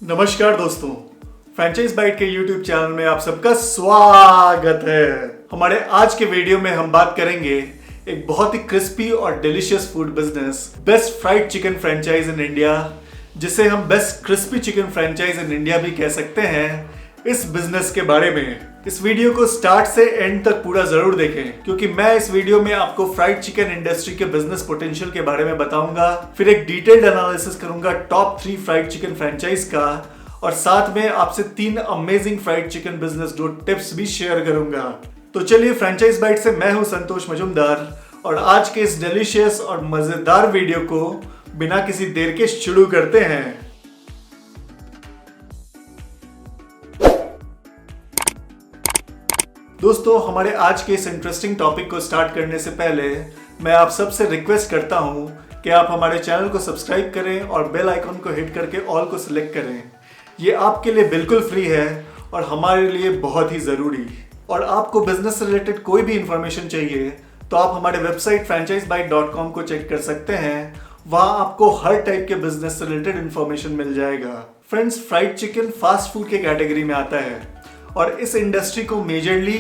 नमस्कार दोस्तों, franchise bite के YouTube चैनल में आप सबका स्वागत है। हमारे आज के वीडियो में हम बात करेंगे एक बहुत ही क्रिस्पी और delicious food business, best fried chicken franchise in India, जिसे हम best crispy chicken franchise in India भी कह सकते हैं। इस बिजनेस के बारे में इस वीडियो को स्टार्ट से एंड तक पूरा जरूर देखें, क्योंकि मैं इस वीडियो में आपको फ्राइड चिकन इंडस्ट्री के बिजनेस पोटेंशियल के बारे में बताऊंगा, फिर एक डिटेल्ड एनालिसिस करूंगा टॉप 3 फ्राइड चिकन फ्रेंचाइज का, और साथ में आपसे 3 amazing fried chicken business growth tips भी शेयर करूंगा। तो चलिए, फ्रेंचाइज बाइट से मैं हूं संतोष मजुमदार, और आज के इस डिलीशियस और मजेदार वीडियो को बिना किसी देर के शुरू करते हैं। दोस्तों, हमारे आज के इस इंटरेस्टिंग टॉपिक को स्टार्ट करने से पहले मैं आप सबसे रिक्वेस्ट करता हूं कि आप हमारे चैनल को सब्सक्राइब करें और बेल आइकन को हिट करके ऑल को सिलेक्ट करें। ये आपके लिए बिल्कुल फ्री है और हमारे लिए बहुत ही ज़रूरी। और आपको बिजनेस से रिलेटेड कोई भी इंफॉर्मेशन चाहिए तो आप हमारे वेबसाइट franchisebite.com को चेक कर सकते हैं। वहाँ आपको हर टाइप के बिजनेस से रिलेटेड इंफॉर्मेशन मिल जाएगा। Friends, fried chicken fast food के कैटेगरी में आता है और इस इंडस्ट्री को मेजरली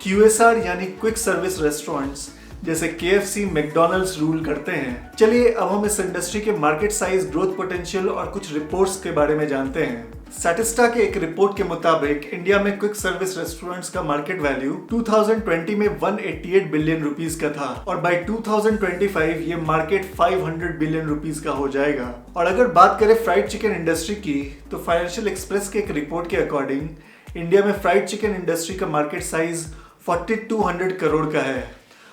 QSR यानी क्विक सर्विस रेस्टोरेंट्स जैसे KFC, मैकडॉनल्ड्स रूल करते हैं। चलिए अब हम इस इंडस्ट्री के मार्केट साइज, ग्रोथ पोटेंशियल और कुछ रिपोर्ट्स के बारे में जानते हैं। स्टैटिस्टा के एक रिपोर्ट के मुताबिक इंडिया में क्विक सर्विस रेस्टोरेंट्स का मार्केट वैल्यू 2020 में 188 बिलियन रुपीस का था और बाय 2025 ये मार्केट 500 बिलियन रुपीस का हो जाएगा। और अगर बात करें फ्राइड चिकन इंडस्ट्री की, तो फाइनेंशियल एक्सप्रेस के एक रिपोर्ट के अकॉर्डिंग इंडिया में फ्राइड चिकन इंडस्ट्री का मार्केट साइज 4200 करोड़ का है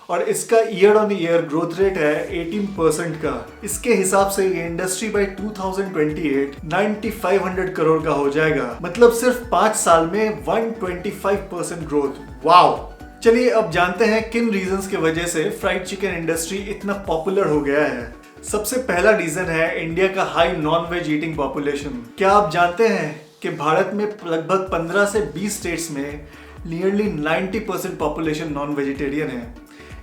और इसका year on year growth rate है 18% का। इसके हिसाब से ये इंडस्ट्री बाय 2028 9500 करोड़ का हो जाएगा, मतलब सिर्फ 5 साल में 125% ग्रोथ। वाओ! चलिए अब जानते हैं किन रीजंस की वजह से फ्राइड चिकन इंडस्ट्री इतना पॉपुलर हो गया है। सबसे पहला रीजन है इंडिया का high non veg eating population. क्या आप जानते हैं कि भारत में लगभग 15 से 20 स्टेट्स में नियरली 90% पॉपुलेशन नॉन वेजिटेरियन है।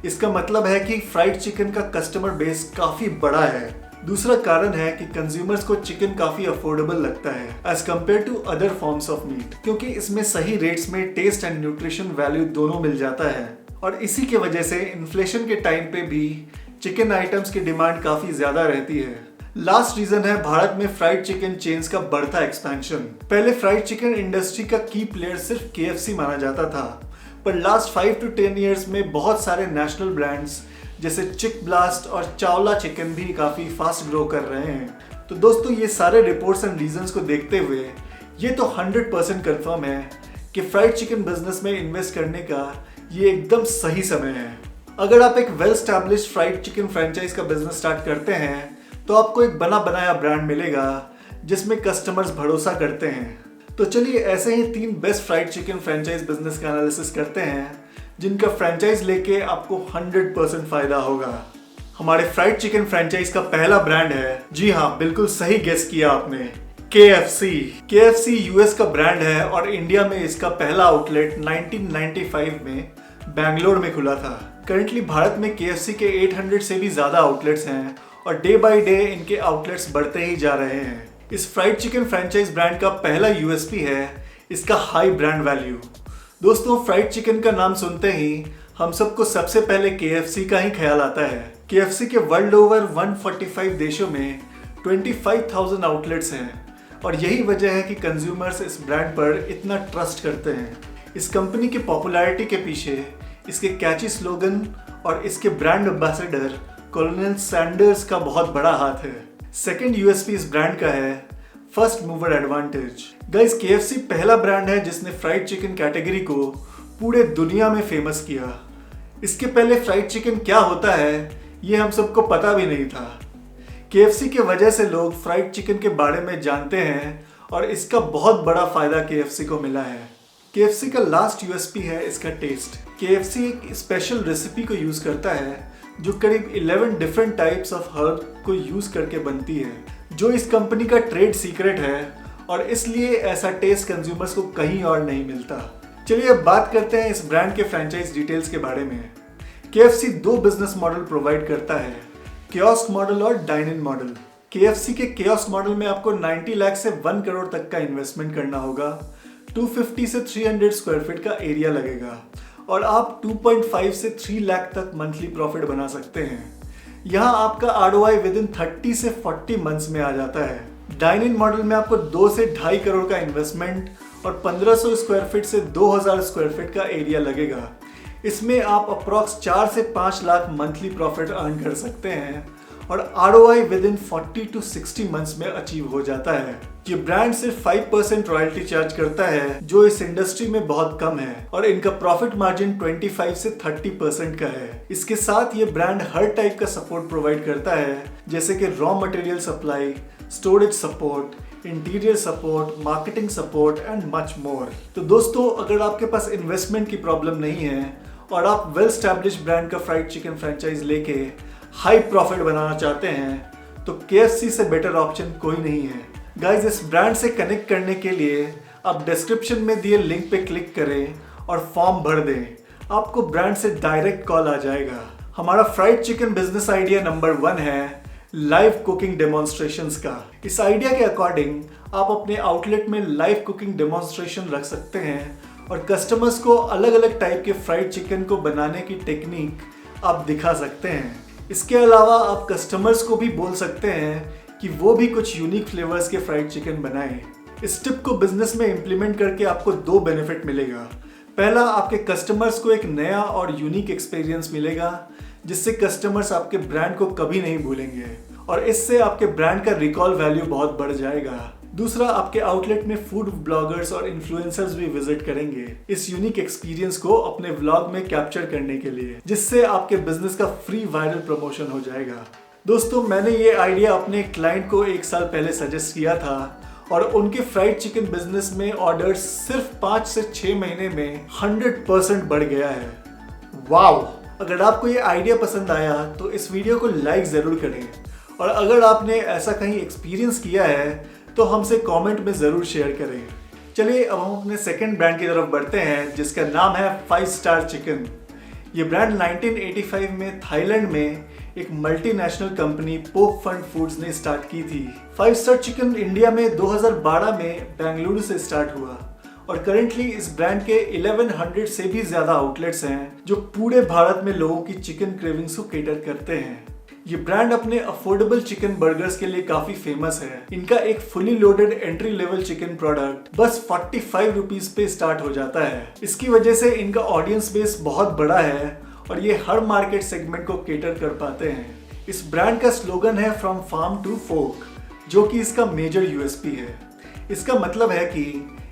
इसका मतलब है कि फ्राइड चिकन का कस्टमर बेस काफी बड़ा है। दूसरा कारण है कि कंज्यूमर्स को चिकन काफी अफोर्डेबल लगता है as compared to other forms of meat, क्योंकि इसमें सही रेट्स में टेस्ट एंड न्यूट्रिशन वैल्यू दोनों मिल जाता है। और इसी की वजह से इन्फ्लेशन के टाइम पे भी चिकन आइटम्स की डिमांड काफी ज्यादा रहती है। लास्ट रीजन है भारत में फ्राइड चिकन चेन्स का बढ़ता एक्सपेंशन। पहले फ्राइड चिकन इंडस्ट्री का की प्लेयर सिर्फ KFC माना जाता था, पर लास्ट 5 to 10 इयर्स में बहुत सारे नेशनल ब्रांड्स जैसे चिक ब्लास्ट और चावला चिकन भी काफी फास्ट ग्रो कर रहे हैं। तो दोस्तों, ये सारे रिपोर्ट्स एंड रीजंस को देखते हुए ये तो 100% कंफर्म है कि फ्राइड चिकन बिजनेस में इन्वेस्ट करने का ये एकदम सही समय है। अगर आप एक well established fried chicken franchise का बिजनेस स्टार्ट करते हैं तो आपको एक बना बनाया ब्रांड मिलेगा जिसमें कस्टमर्स भरोसा करते हैं। तो चलिए ऐसे ही 3 best fried chicken franchise business का एनालिसिस करते हैं जिनका फ्रेंचाइज लेके आपको 100% फायदा होगा। हमारे फ्राइड चिकन फ्रेंचाइज का पहला ब्रांड है, जी हाँ, बिल्कुल सही गेस किया आपने, KFC। KFC US का ब्रांड है और इंडिया में इसका पहला आउटलेट 1995 में बैंगलोर में खुला था। करंटली भारत में KFC के 800 से भी ज्यादा आउटलेट्स हैं और डे बाय डे इनके आउटलेट्स बढ़ते ही जा रहे हैं। इस फ्राइड चिकन फ्रेंचाइज ब्रांड का पहला USP है इसका हाई ब्रांड वैल्यू। दोस्तों, फ्राइड चिकन का नाम सुनते ही हम सबको सबसे पहले KFC का ही ख्याल आता है। KFC के वर्ल्ड ओवर 145 देशों में 25,000 आउटलेट्स हैं और यही वजह है कि कंज्यूमर्स इस ब्रांड पर इतना ट्रस्ट करते हैं। इस कंपनी की पॉपुलैरिटी के पीछे इसके कैची स्लोगन और इसके ब्रांड एम्बेसडर कॉलोनल सैंडर्स का बहुत बड़ा हाथ है। सेकेंड USP इस ब्रांड का है first mover advantage. Guys, KFC पहला ब्रांड है जिसने फ्राइड चिकन कैटेगरी को पूरे दुनिया में फेमस किया। इसके पहले फ्राइड चिकन क्या होता है ये हम सबको पता भी नहीं था। KFC की वजह से लोग फ्राइड चिकन के बारे में जानते हैं और इसका बहुत बड़ा फायदा KFC को मिला है। KFC का लास्ट USP है इसका टेस्ट। KFC एक स्पेशल रेसिपी को यूज करता है जो करीब 11 डिफरेंट टाइप्स ऑफ हर्ब को यूज करके बनती है, जो इस कंपनी का ट्रेड सीक्रेट है और इसलिए ऐसा टेस्ट कंज्यूमर्स को कहीं और नहीं मिलता। चलिए अब बात करते हैं इस ब्रांड के फ्रेंचाइज डिटेल्स के बारे में। KFC 2 बिजनेस मॉडल प्रोवाइड करता है, कियोस्क मॉडल और डाइन इन मॉडल। KFC के कियोस्क मॉडल में आपको 90 लाख से 1 करोड़ तक का इन्वेस्टमेंट करना होगा। 250 से 300 स्क्वायर फीट का एरिया लगेगा और आप 2.5 से 3 लाख तक मंथली प्रॉफिट बना सकते हैं। यहाँ आपका ROI विद इन 30 से 40 मंथ्स में आ जाता है। डाइन इन मॉडल में आपको 2 से 2.5 करोड़ का इन्वेस्टमेंट और 1500 स्क्वायर फीट से 2000 स्क्वायर फीट का एरिया लगेगा। इसमें आप अप्रॉक्स 4 से 5 लाख मंथली प्रॉफिट अर्न कर सकते हैं और ROI with in 40 to 60 months में अचीव हो जाता है। ये ब्रांड सिर्फ 5% रॉयल्टी चार्ज करता है, जो इस इंडस्ट्री में बहुत कम है, और इनका प्रॉफिट मार्जिन 25 से 30% का है। इसके साथ ये ब्रांड हर टाइप का सपोर्ट प्रोवाइड करता है, जैसे कि raw material supply, storage support, interior support, marketing support and much more. तो दोस्तों, अगर आपके पास इन्वेस्टमेंट की प्रॉब्लम नहीं है और आप वेल स्टैब्लिश्ड ब्रांड का फ्राइड चिकन फ्रेंचाइज लेके हाई प्रॉफिट बनाना चाहते हैं तो KFC से बेटर ऑप्शन कोई नहीं है। गाइज, इस ब्रांड से कनेक्ट करने के लिए आप डिस्क्रिप्शन में दिए लिंक पे क्लिक करें और फॉर्म भर दें। आपको ब्रांड से डायरेक्ट कॉल आ जाएगा। हमारा fried chicken business idea number 1 है लाइव कुकिंग डेमोन्स्ट्रेशंस का। इस आइडिया के अकॉर्डिंग आप अपने आउटलेट में लाइव कुकिंग डेमोन्स्ट्रेशन रख सकते हैं और कस्टमर्स को अलग अलग टाइप के फ्राइड चिकन को बनाने की टेक्निक आप दिखा सकते हैं। इसके अलावा आप कस्टमर्स को भी बोल सकते हैं कि वो भी कुछ यूनिक फ्लेवर्स के फ्राइड चिकन बनाएं। इस टिप को बिजनेस में इम्प्लीमेंट करके आपको 2 बेनिफिट मिलेगा। पहला, आपके कस्टमर्स को एक नया और यूनिक एक्सपीरियंस मिलेगा, जिससे कस्टमर्स आपके ब्रांड को कभी नहीं भूलेंगे और इससे आपके ब्रांड का रिकॉल वैल्यू बहुत बढ़ जाएगा। दूसरा, आपके आउटलेट में फूड ब्लॉगर्स और इन्फ्लुएंसर्स भी विजिट करेंगे इस यूनिक एक्सपीरियंस को अपने व्लॉग में कैप्चर करने के लिए, जिससे आपके बिजनेस का फ्री वायरल प्रमोशन हो जाएगा। दोस्तों, मैंने ये आइडिया अपने क्लाइंट को 1 साल पहले सजेस्ट किया था और उनके फ्राइड चिकन बिजनेस में ऑर्डर्स सिर्फ 5 से 6 महीने में 100% बढ़ गया है। वाव! अगर आपको ये आइडिया पसंद आया तो इस वीडियो को लाइक जरूर करें और अगर आपने ऐसा कहीं एक्सपीरियंस किया है तो हमसे कमेंट में जरूर शेयर करें। चलिए अब हम अपने सेकंड ब्रांड की तरफ बढ़ते हैं, जिसका नाम है 5 स्टार चिकन। ये ब्रांड 1985 में थाईलैंड में एक मल्टीनेशनल कंपनी पोक फंड फूड्स ने स्टार्ट की थी। 5 स्टार चिकन इंडिया में 2012 में बेंगलुरु से स्टार्ट हुआ और करंटली इस ब्रांड के 1100 से भी ज्यादा आउटलेट्स हैं, जो पूरे भारत में लोगों की चिकन क्रेविंग्स को केटर करते हैं। ये ब्रांड अपने अफोर्डेबल चिकन बर्गर्स के लिए काफी फेमस है। इनका एक fully loaded entry level chicken product बस 45 रुपीज पे स्टार्ट हो जाता है। इसकी वजह से इनका ऑडियंस बेस बहुत बड़ा है और ये हर मार्केट सेगमेंट को केटर कर पाते हैं। इस ब्रांड का स्लोगन है फ्रॉम फार्म टू फोक, जो कि इसका मेजर USP है। इसका मतलब है कि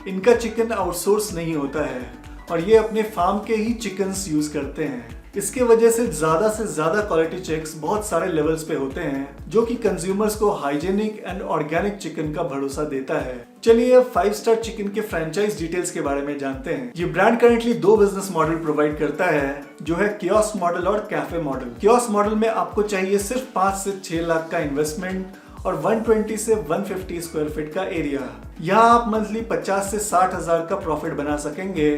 इनका चिकन आउटसोर्स नहीं होता है और ये अपने फार्म के ही चिकन्स यूज करते हैं। इसके वजह से ज्यादा क्वालिटी चेक्स बहुत सारे लेवल्स पे होते हैं, जो कि कंज्यूमर्स को हाइजेनिक एंड ऑर्गेनिक चिकन का भरोसा देता है। चलिए अब 5 स्टार चिकन के फ्रेंचाइज डिटेल्स के बारे में जानते हैं। ये brand currently 2 business model provide करता है, जो है कियोस्क मॉडल और कैफे मॉडल। कियोस्क मॉडल में आपको चाहिए सिर्फ 5 से 6 लाख का इन्वेस्टमेंट और 120 से 150 स्क्वायर फीट का एरिया। यहाँ आप मंथली 50 से 60 हजार का प्रॉफिट बना सकेंगे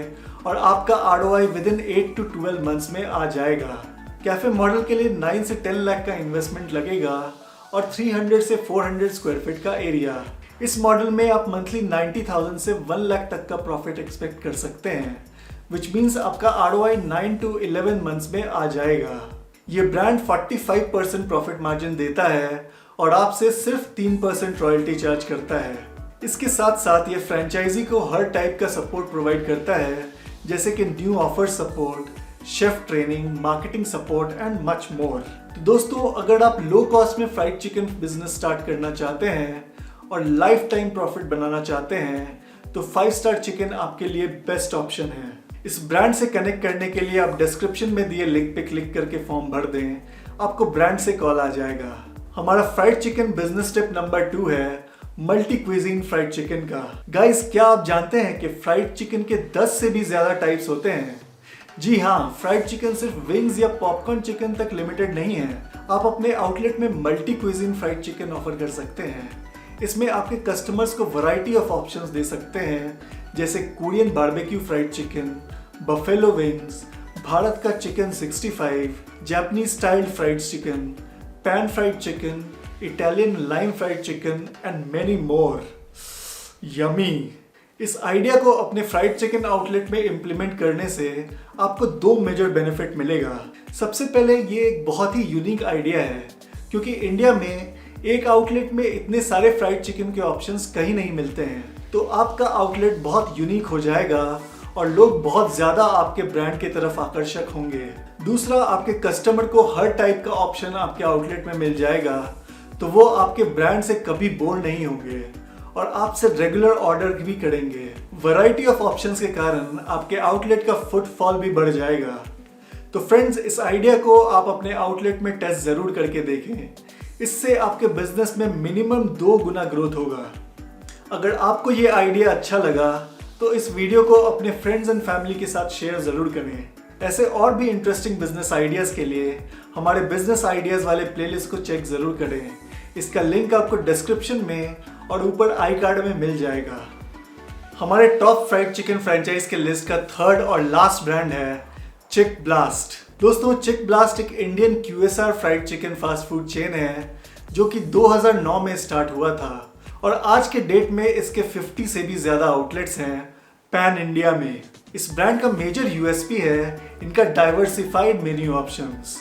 और आपका ROI with in 8 to 12 months में आ जाएगा। कैफे मॉडल के लिए 9 से 10 लाख का इन्वेस्टमेंट लगेगा और 300 से 400 स्क्वायर फीट का एरिया। इस मॉडल में आप मंथली 90,000 से 1 लाख तक का प्रॉफिट एक्सपेक्ट कर सकते हैं, विच मीन्स आपका ROI 9 to 11 मंथ्स में आ जाएगा। ये ब्रांड 45% प्रॉफिट मार्जिन देता है और आपसे सिर्फ 3% रॉयल्टी चार्ज करता है। इसके साथ साथ ये फ्रेंचाइजी को हर टाइप का सपोर्ट प्रोवाइड करता है, जैसे कि new offer support, chef training, marketing support and much more. तो दोस्तों, अगर आप लो कॉस्ट में फ्राइड चिकन बिजनेस स्टार्ट करना चाहते हैं और लाइफ टाइम प्रॉफिट बनाना चाहते हैं तो 5 स्टार चिकन आपके लिए बेस्ट ऑप्शन है। इस ब्रांड से कनेक्ट करने के लिए आप डिस्क्रिप्शन में दिए लिंक पे क्लिक करके फॉर्म भर दें, आपको ब्रांड से कॉल आ जाएगा। हमारा fried chicken business tip number 2 है मल्टी क्विजीन फ्राइड चिकन का। गाइस, क्या आप जानते हैं कि फ्राइड चिकन के 10 से भी ज्यादा टाइप्स होते हैं? जी हाँ, फ्राइड चिकन सिर्फ विंग्स या पॉपकॉर्न चिकन तक लिमिटेड नहीं है। आप अपने आउटलेट में multi cuisine fried chicken offer कर सकते हैं। इसमें आपके कस्टमर्स को वैरायटी ऑफ ऑप्शंस दे सकते हैं, जैसे Korean barbecue fried chicken, buffalo wings, Bharat का chicken 65, Japanese style fried chicken, pan fried chicken, Italian lime fried chicken and many more. Yummy. इस आइडिया को अपने फ्राइड चिकन आउटलेट में इम्प्लीमेंट करने से आपको दो मेजर बेनिफिट मिलेगा। सबसे पहले ये एक बहुत ही यूनिक आइडिया है क्योंकि इंडिया में एक आउटलेट में इतने सारे फ्राइड चिकन के ऑप्शंस कहीं नहीं मिलते हैं, तो आपका आउटलेट बहुत यूनिक हो जाएगा और लोग बहुत ज़्यादा आपके ब्रांड की तरफ आकर्षक होंगे। दूसरा, आपके कस्टमर को हर टाइप का ऑप्शन आपके आउटलेट में मिल जाएगा, तो वो आपके ब्रांड से कभी बोर नहीं होंगे और आपसे रेगुलर ऑर्डर भी करेंगे। वैरायटी ऑफ ऑप्शंस के कारण आपके आउटलेट का फुटफॉल भी बढ़ जाएगा। तो फ्रेंड्स, इस आइडिया को आप अपने आउटलेट में टेस्ट ज़रूर करके देखें। इससे आपके बिजनेस में मिनिमम 2 गुना ग्रोथ होगा। अगर आपको ये आइडिया अच्छा लगा तो इस वीडियो को अपने फ्रेंड्स एंड फैमिली के साथ शेयर ज़रूर करें। ऐसे और भी इंटरेस्टिंग बिजनेस आइडियाज़ के लिए हमारे बिजनेस आइडियाज़ वाले प्लेलिस्ट को चेक ज़रूर करें। इसका लिंक आपको डिस्क्रिप्शन में और ऊपर आई कार्ड में मिल जाएगा। हमारे टॉप फ्राइड चिकन फ्रेंचाइज के लिस्ट का थर्ड और लास्ट ब्रांड है चिक ब्लास्ट। दोस्तों, चिक ब्लास्ट एक Indian QSR fried chicken fast food chain है जो कि 2009 में स्टार्ट हुआ था और आज के डेट में इसके 50 से भी ज़्यादा आउटलेट्स हैं पैन इंडिया में। इस ब्रांड का मेजर USP है इनका डाइवर्सिफाइड मेन्यू ऑप्शंस।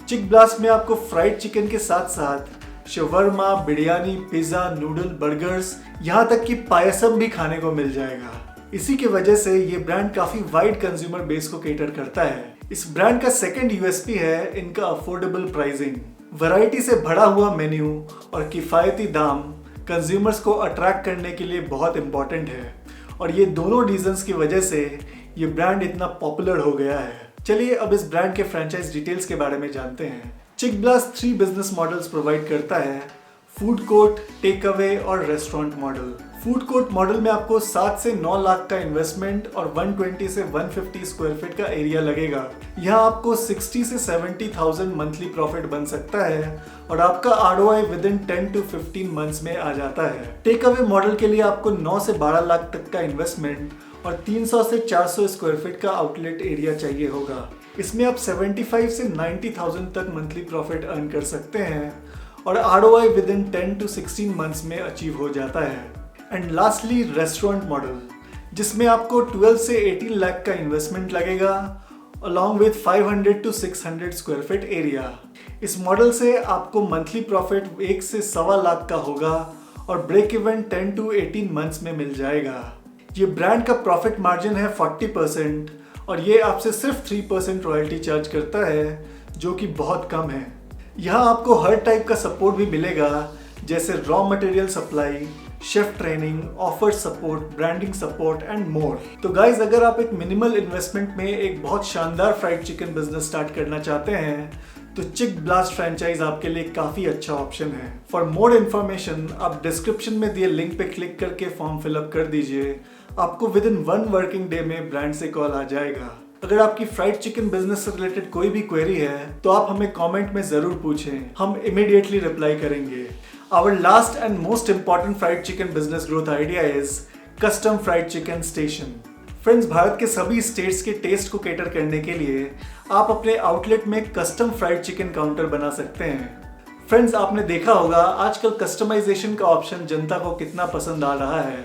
चिक ब्लास्ट में आपको फ्राइड चिकन के साथ साथ shawarma, biryani, pizza, noodle, burgers, यहाँ तक कि पायसम भी खाने को मिल जाएगा। इसी की वजह से ये ब्रांड काफ़ी वाइड कंज्यूमर बेस को केटर करता है। इस ब्रांड का सेकंड USP है इनका अफोर्डेबल प्राइसिंग। वैरायटी से भरा हुआ मेन्यू और किफ़ायती दाम कंज्यूमर्स को अट्रैक्ट करने के लिए बहुत इंपॉर्टेंट है और ये दोनों रीजंस की वजह से ये ब्रांड इतना पॉपुलर हो गया है। चलिए अब इस ब्रांड के फ्रेंचाइज डिटेल्स के बारे में जानते हैं। चिक ब्लास्ट 3 बिजनेस मॉडल्स प्रोवाइड करता है: फूड कोर्ट, टेक अवे और restaurant model. Food court model में आपको 7 से 9 लाख का इन्वेस्टमेंट और 120 से 150 स्क्वायर फीट का एरिया लगेगा। यहाँ आपको 60 से 70,000 मंथली प्रॉफिट बन सकता है और आपका ROI with in 10 to 15 months में आ जाता है। टेक अवे मॉडल के लिए आपको 9 से 12 लाख तक का इन्वेस्टमेंट और 300 से 400 स्क्वायर फीट का आउटलेट एरिया चाहिए होगा। इसमें आप 75 से 90,000 तक मंथली प्रॉफिट अर्न कर सकते हैं और ROI with in 10 to 16 months में अचीव हो जाता है। एंड लास्टली रेस्टोरेंट मॉडल, जिसमें आपको 12 से 18 लाख का इन्वेस्टमेंट लगेगा along with 500 to 600 square feet area. इस मॉडल से आपको मंथली प्रॉफिट 1 से 1.25 लाख का होगा और ब्रेक इवन 10 to 18 मंथ्स में मिल जाएगा। ये ब्रांड का प्रॉफिट मार्जिन है 40% और ये आपसे सिर्फ 3% रॉयल्टी चार्ज करता है, जो कि बहुत कम है। यहाँ आपको हर टाइप का सपोर्ट भी मिलेगा, जैसे raw material supply, chef training, offer support, branding support and more. तो गाइज, अगर आप एक मिनिमल इन्वेस्टमेंट में एक बहुत शानदार फ्राइड चिकन बिजनेस स्टार्ट करना चाहते हैं तो चिक ब्लास्ट फ्रेंचाइज आपके लिए काफ़ी अच्छा ऑप्शन है। फॉर मोर इन्फॉर्मेशन आप डिस्क्रिप्शन में दिए लिंक पे क्लिक करके फॉर्म फिलअप कर दीजिए। आपको विद इन 1 वर्किंग डे में ब्रांड से कॉल आ जाएगा। अगर आपकी फ्राइड चिकन बिजनेस से रिलेटेड कोई भी क्वेरी है तो आप हमें कमेंट में ज़रूर पूछें, हम इमीडिएटली रिप्लाई करेंगे। Our last and most important fried chicken business growth idea is custom fried chicken station. Friends, Bharat के सभी स्टेट्स के टेस्ट को कैटर करने के लिए आप अपने आउटलेट में कस्टम फ्राइड चिकन काउंटर बना सकते हैं। फ्रेंड्स, आपने देखा होगा आजकल कस्टमाइजेशन का ऑप्शन जनता को कितना पसंद आ रहा है।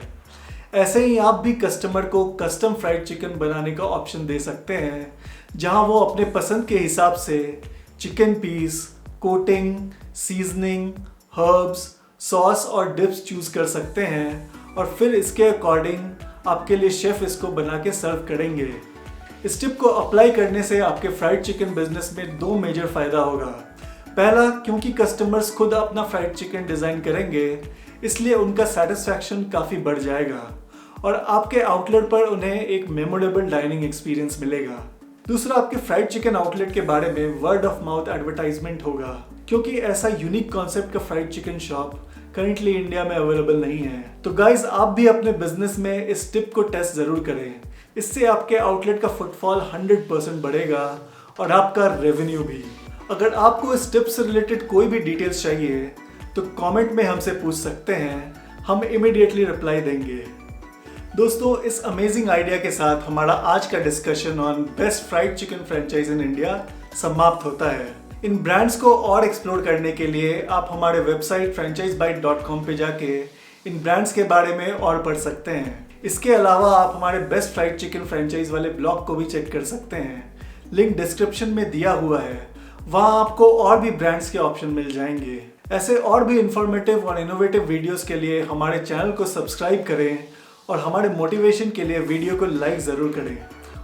ऐसे ही आप भी कस्टमर को कस्टम फ्राइड चिकन बनाने का ऑप्शन दे सकते हैं, जहां वो अपने पसंद के हिसाब से chicken piece, coating, seasoning, herbs, sauce और डिप्स चूज कर सकते हैं और फिर इसके अकॉर्डिंग आपके लिए शेफ इसको बना के सर्व करेंगे। इस टिप को अप्लाई करने से आपके फ्राइड चिकन बिजनेस में 2 मेजर फायदा होगा। पहला, क्योंकि कस्टमर्स खुद अपना फ्राइड चिकन डिजाइन करेंगे, इसलिए उनका सेटिस्फैक्शन काफ़ी बढ़ जाएगा और आपके आउटलेट पर उन्हें एक मेमोरेबल डाइनिंग एक्सपीरियंस मिलेगा। दूसरा, आपके फ्राइड चिकन आउटलेट के बारे में वर्ड ऑफ माउथ एडवर्टाइजमेंट होगा, क्योंकि ऐसा यूनिक कॉन्सेप्ट का fried chicken shop currently India में अवेलेबल नहीं है। तो गाइज, आप भी अपने बिजनेस में इस टिप को टेस्ट जरूर करें। इससे आपके आउटलेट का फुटफॉल 100% बढ़ेगा और आपका रेवेन्यू भी। अगर आपको इस टिप से रिलेटेड कोई भी डिटेल्स चाहिए तो कमेंट में हमसे पूछ सकते हैं, हम इमीडिएटली रिप्लाई देंगे। दोस्तों, इस अमेजिंग आइडिया के साथ हमारा आज का discussion on best fried chicken franchise in India समाप्त होता है। इन ब्रांड्स को और एक्सप्लोर करने के लिए आप हमारे वेबसाइट franchisebite.com पे जाके इन ब्रांड्स के बारे में और पढ़ सकते हैं। इसके अलावा आप हमारे बेस्ट फ्राइड चिकन फ्रेंचाइज वाले ब्लॉग को भी चेक कर सकते हैं, लिंक डिस्क्रिप्शन में दिया हुआ है। वहाँ आपको और भी ब्रांड्स के ऑप्शन मिल जाएंगे। ऐसे और भी इंफॉर्मेटिव और इनोवेटिव वीडियोस के लिए हमारे चैनल को सब्सक्राइब करें और हमारे मोटिवेशन के लिए वीडियो को लाइक ज़रूर करें।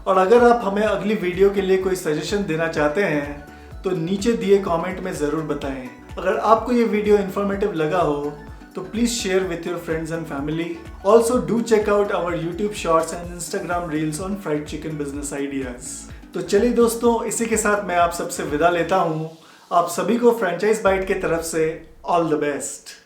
और अगर आप हमें अगली वीडियो के लिए कोई सजेशन देना चाहते हैं तो नीचे दिए कमेंट में ज़रूर बताएं। अगर आपको ये वीडियो इन्फॉर्मेटिव लगा हो तो please share with your friends and family. Also do check out our YouTube shorts and Instagram reels on fried chicken business ideas. तो चलिए दोस्तों, इसी के साथ मैं आप सबसे विदा लेता हूँ। आप सभी को फ्रेंचाइज बाइट की तरफ से ऑल द बेस्ट।